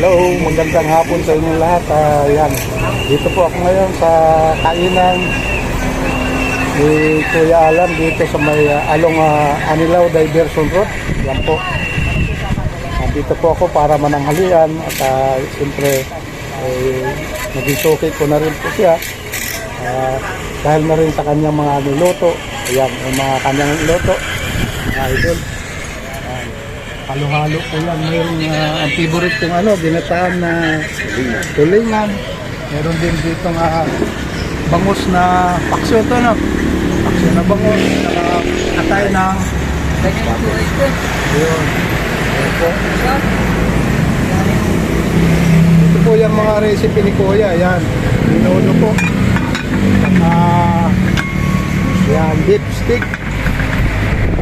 Hello, magandang hapon sa inyo lahat. Yan. Dito po ako ngayon sa kainan ni Kuya Alan dito sa may Along Anilaw Diversion Road. Yan po. Dito po ako para mananghalian at siyempre naging suki ko na rin po siya dahil na rin sa kanyang mga niluto. Ayan, yung mga kanyang niluto. Idol. Halo-halo po yan. Mayroong ang favorite kong ginataan na tulingan. Meron din dito bangus na paksyo ito, no? Paksyo na bangus. Atay ng yun. Ito po yung mga recipe ni Kuya. Yan. Minuno po. Yan. Beef stick.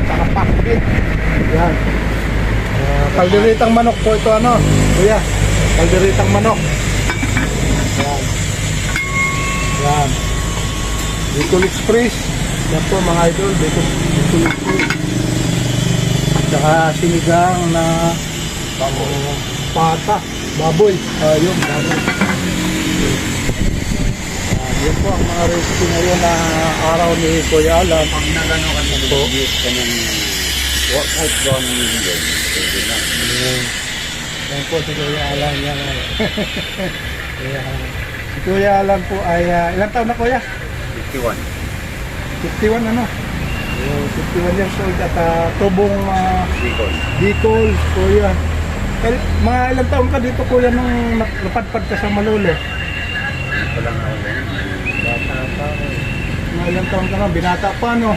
Saka pakbit. Yan. Kalderitang manok po ito, Kuya, kalderitang manok. Yan. Yan. Bicol Express. Yan po mga idol, Bicol Express. Saka sinigang na pata, baboy. Yun, baboy. Yan po ang mga recipe ngayon na araw ni Kuya Alan. Pag nagano ka sa bugis ka ng workout doon yun. Yan po si Kuya Alan. Yan. Si Kuya Alan po ay ilang taon na, Kuya? 51. 51 51 years old at tubong Bicol, Kuya. Mga ilang taon ka dito, Kuya, nung napadpad ka sa Malolo? Ito lang ako din. Bata pa ako. Mga ilang taon ka na, binata pa, no?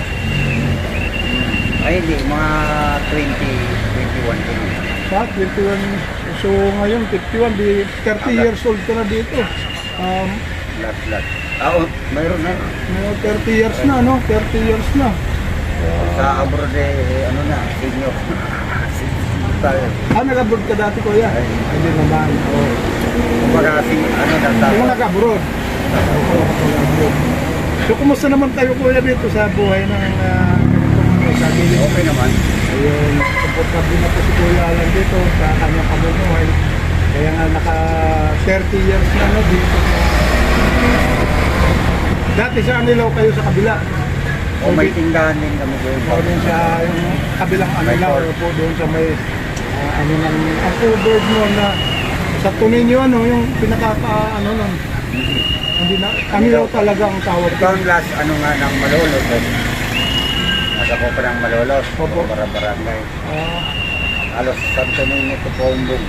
Ay, hindi. Mga 21 din. Sa 21, so ngayon 51, 30 years old ka na dito. Lat. Mayroon na. May 30 years na, no? 30 years na. Sa abroad senior. Tayo. Nag-abroad ka dati, Kuya? Ay. Hindi naman. Kumbaga, Yung nag-abroad. So, kumusta naman tayo, Kuya, dito sa buhay ng sa gilid? Okay naman. Ayun, supportable na po si Kuya Alan dito sa kanyang pamumuhay. Kaya nga naka 30 years na, no, dito. Dati sa Anilaw kayo sa kabila. O may tindahan din kami doon. O doon sa yung kabilang Anilaw po doon sa may ang covered mo na sa tunin nyo, yung nun. Hindi na, Anilaw talaga ang tawag. Ito ang last ng Malolo. Nasa ko pa ng Malolo. Opo. Para barangay. Alos Santo Niño to Pombong.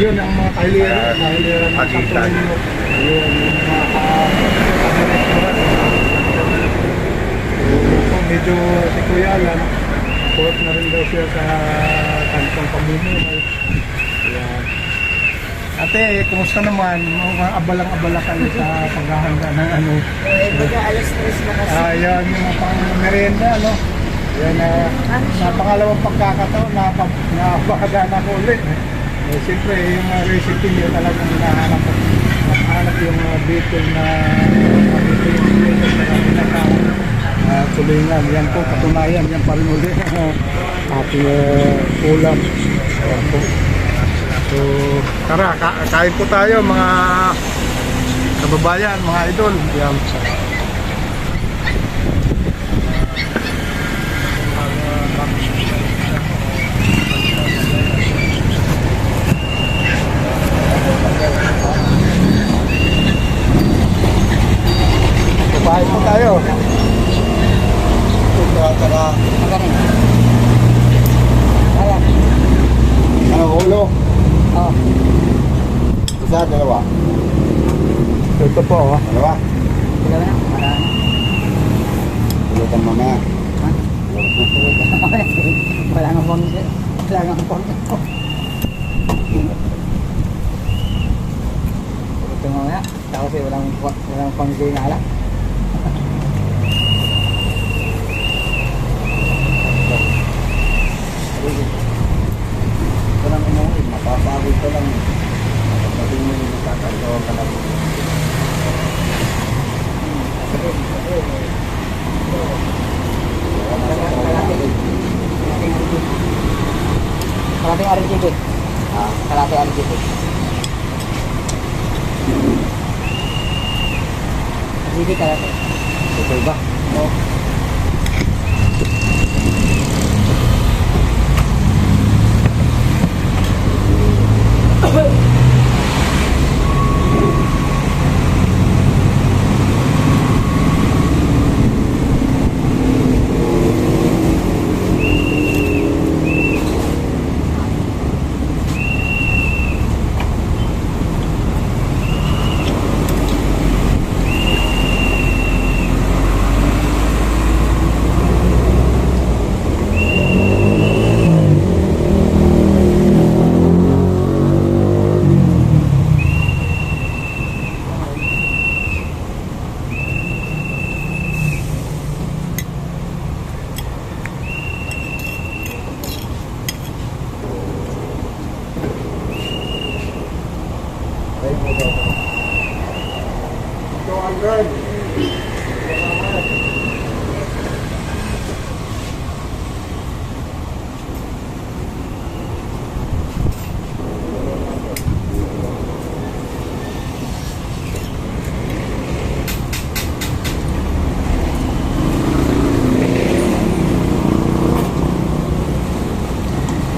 Yun ang mga kahiliran ng Pagitan. Santo Niño. Yun, yung mga restaurant. Medyo si Kuya Alan, support na rin daw siya sa kantong pamumuhay. Ayan. Ate, kumusta naman? Mga abalang-abala kayo sa paghahanda ng Alas 3 na kasi. Ayan, yung mga pang-merienda, Yan, napangalawang pagkakataon, napakagana ko ulit. Siyempre, yung recipe niyo talagang hinahanap ko. Nahanap yung Bicol na tulingan. Yan po, katunayan. Yan pa rin ulit. Ating ulam. Yan po. So, tara, kain po tayo mga kababayan, mga idol. Yan. Kain po tayo. Tara. Ano, ulo? Oo. Isa, dalawa. Ito po, dalawa. Dalawa na? Marami. Ulutan mamaya. Ha? Wala nga pong. Wala nga pong. Ito mamaya. Tapos walang pang sinala. Ito lang umuwi. Mapapagod ka lang. Pagdating mo yung magkakagawa ka lang. Kalating RGB. Kalating RGB. Sige ka lang. Okay ba? Oo. Ay, mo daw. 200.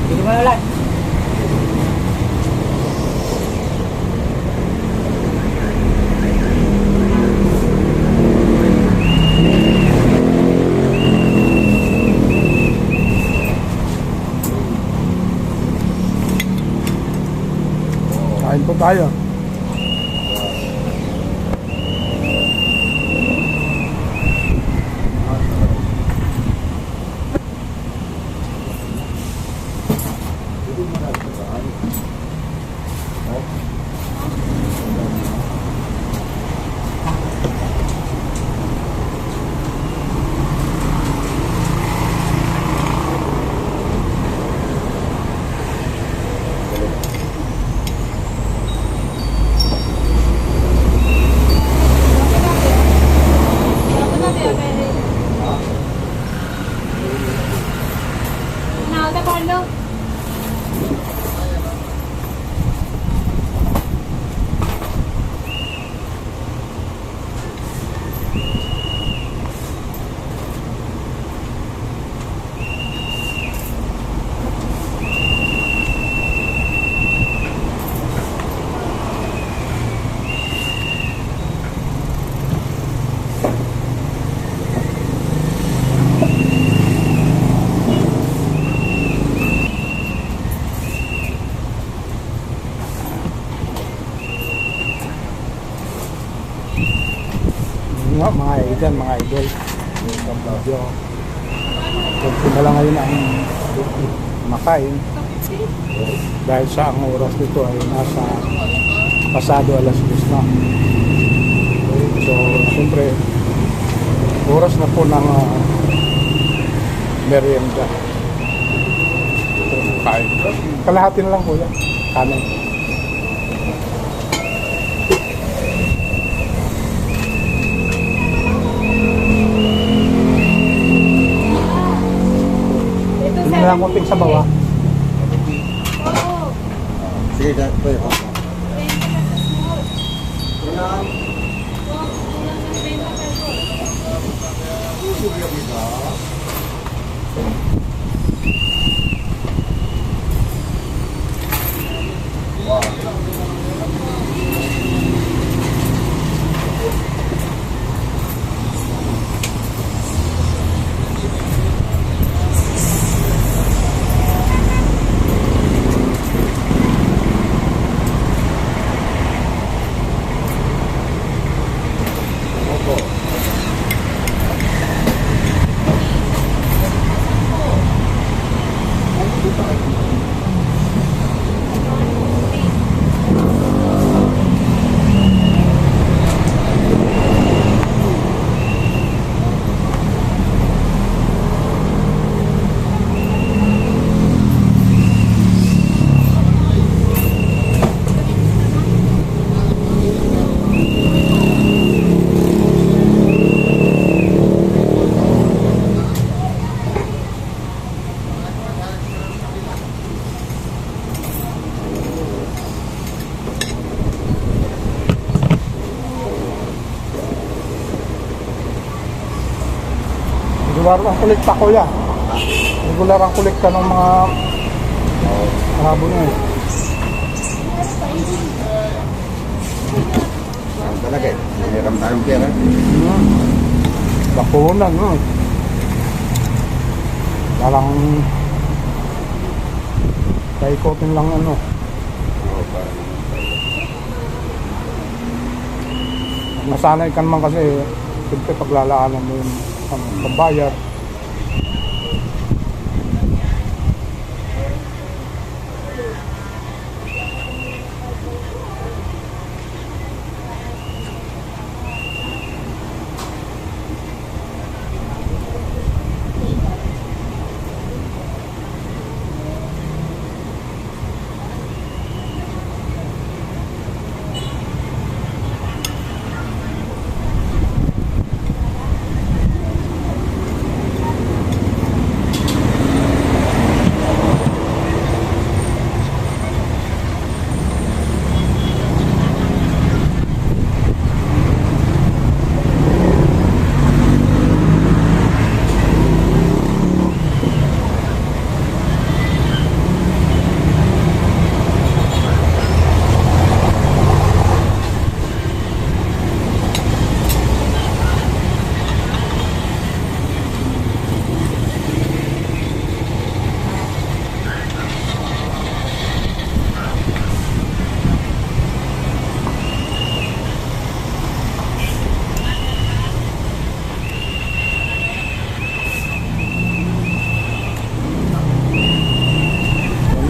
Hindi mo na lang. Kain po tayo. Yun nga, mga idol, mga idol. Medyo kunti na lang ngayon ang makain. Dahil sa ang oras nito ay nasa pasado alas 10 na. So, siyempre, oras na po ng merienda. So, kain. Kalahati na lang po yan. Kanin. Hindi na lang kunting sa bawah. Sige, dahil po yun. Regular ang kolekta ko yan. Regular ang kolekta ng mga habo niya eh. Ano talaga eh. Mayroon tayong pera. Bakunan, no? Parang paikotin lang ano. Oo, parang Nasanay ka naman kasi siyempre paglalaanan mo yung pambayad.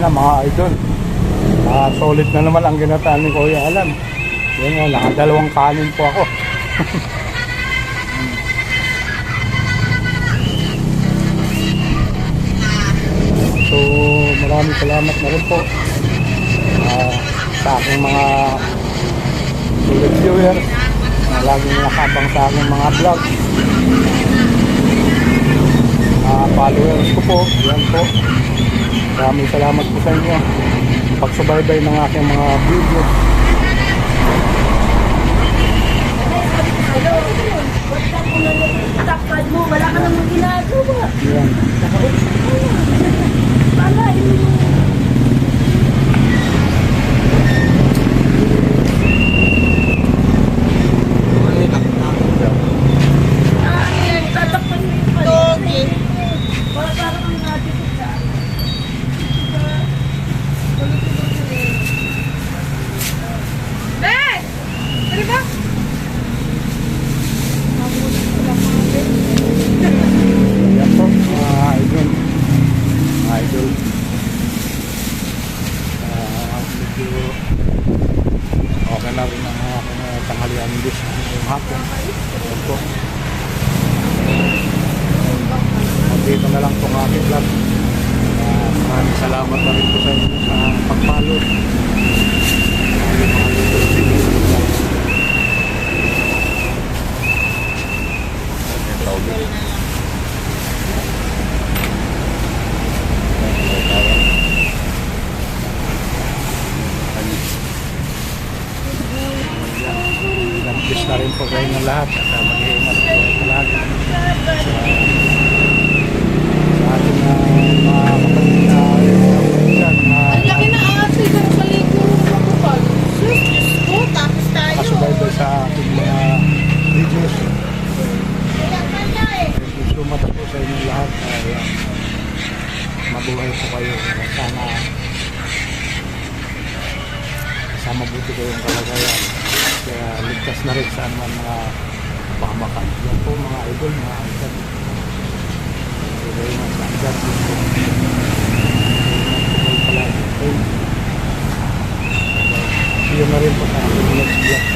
Na mga idol, solid na naman ang ginataan ni Kuya Alan. Yan nga, nakadalawang kanin po ako. So maraming salamat na rin po sa aking mga solid viewers na laging nakabang sa aking mga vlog, followers ko po. Yan po, maraming salamat po sa inyo pagsubaybay ng aking mga video. Takad mo, wala ka namang ginagawa. Yan. Palain mo. Yan, tatakpan mo yung palain. Wala para kang natin sa... Ben! Ano ba? Yan po, mga idol. Mga idol. Medyo okay na rin ang aking tanghalian dish ngayong hapon. Yan po. Dito na lang itong aking vlog. Maraming salamat na rin po sa inyo sa pagpalo. Nag-kiss na rin po kayo ng lahat at mag-iingat po sa lahat sa ating mga kapatid na dyan, Ang laki na ate, kung paliko mo pa. Sus, Diyos ko, tapos tayo. kasubaybay sa ating mga videos. Thank you so much po sa inyong lahat. Mabuhay po kayo. Sana mabuti kayong kalagayan. Kaya ligtas na rin sa mga pamakan. Yan po mga idol, mga idol. Kaya yung mga idol. See you na rin po sa ating next vlog.